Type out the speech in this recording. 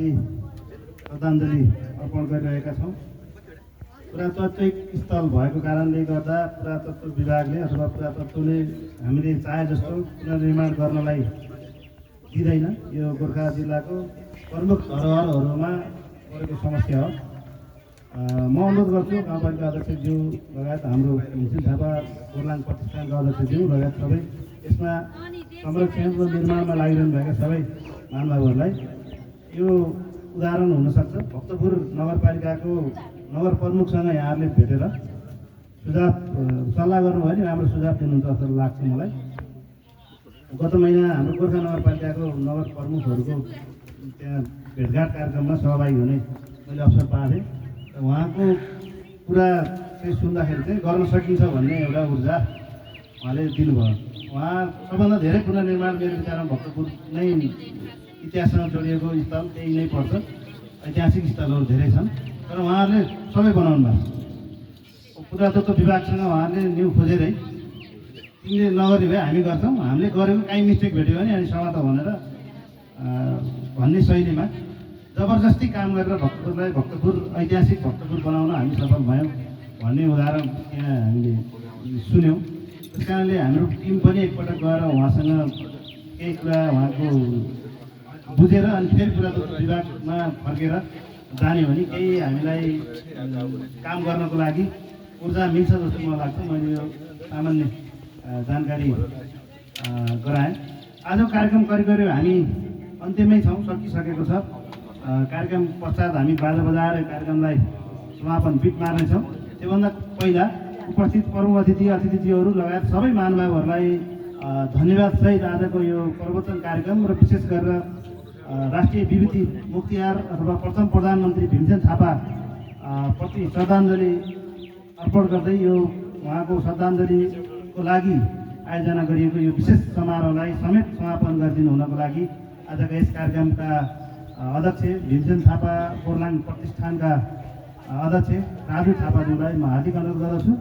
प्रति श्रद्धाञ्जली अर्पण गरिरहेका छौँ। पुरातात्विक स्थल भएको कारणले गर्दा पुरातत्व विभागले अथवा पुरातत्वले हामीले चाहे जस्तो पुनर्निर्माण गर्नलाई दिँदैन। यो गोर्खा जिल्लाको प्रमुख धरोहरहरूमा परेको समस्या हो। म अनुरोध गर्छु गाउँपालिका अध्यक्षज्यू लगायत हाम्रो भीमसेन थापा बोर्लाङ प्रतिष्ठानका अध्यक्षज्यू लगायत सबै यसमा संरक्षण र निर्माणमा लागिरहनु भएका सबै महानुभावहरूलाई यो उदाहरण हुनसक्छ। भक्तपुर नगरपालिकाको नगर प्रमुखसँग यहाँहरूले भेटेर सुझाव सल्लाह गर्नुभयो भने राम्रो सुझाव दिनुहुन्छ जस्तो लाग्छ मलाई। गत महिना हाम्रो गोर्खा नगरपालिकाको नगर प्रमुखहरूको त्यहाँ भेटघाट कार्यक्रममा सहभागी हुने मैले अवसर पाएको थिएँ। उहाँको कुरा चाहिँ सुन्दाखेरि चाहिँ गर्न सकिन्छ भन्ने एउटा ऊर्जा उहाँले दिनुभयो। उहाँ सबभन्दा धेरै पुनर्निर्माण मेरो विचारमा भक्तपुर नै इतिहाससँग जोडिएको स्थल त्यही नै पर्छ। ऐतिहासिक स्थलहरू धेरै छन् तर उहाँहरूले सबै बनाउनु भएको। पुरातत्व विभागसँग उहाँहरूले न्यु खोजेरै तिमीले नगरी भए हामी गर्छौँ, हामीले गरेको काहीँ मिस्टेक भेट्यो भने अनि समात भनेर भन्ने शैलीमा जबरजस्ती काम गरेर भक्तपुरलाई भक्तपुर ऐतिहासिक भक्तपुर बनाउन हामी सफल भयौँ भन्ने उदाहरण त्यहाँ हामीले सुन्यौँ। त्यस कारणले हाम्रो टिम पनि एकपटक गएर उहाँसँग केही कुरा उहाँको बुझेर अनि फेरि पुरातत्व विभागमा फर्केर जाने भने केही हामीलाई काम गर्नको लागि ऊर्जा मिल्छ जस्तो मलाई लाग्छ। मैले यो सामान्य जानकारी गराएँ। आजको कार्यक्रम करिब करिब हामी अन्त्यमै छौँ, सकिसकेको छ। कार्यक्रम पश्चात हामी बाजा बजाएर कार्यक्रमलाई समापन बिट मार्नेछौँ। त्योभन्दा पहिला उपस्थित प्रमुख अतिथिज्यूहरू लगायत सबै महानुभावहरूलाई धन्यवाद सहित आजको यो प्रवचन कार्यक्रम र विशेष गरेर राष्ट्रिय विभूति मुक्तियार अथवा प्रथम प्रधानमन्त्री भीमसेन थापा प्रति श्रद्धाञ्जली अर्पण गर्दै यो उहाँको श्रद्धाञ्जलीको लागि आयोजना गरिएको यो विशेष समारोहलाई समेत समापन गरिदिनु हुनको लागि आजका यस कार्यक्रमका अध्यक्ष भीमसेन थापा बोर्लाङ प्रतिष्ठानका अध्यक्ष राजु थापाज्यूलाई म हार्दिक अनुरोध गर्दछु।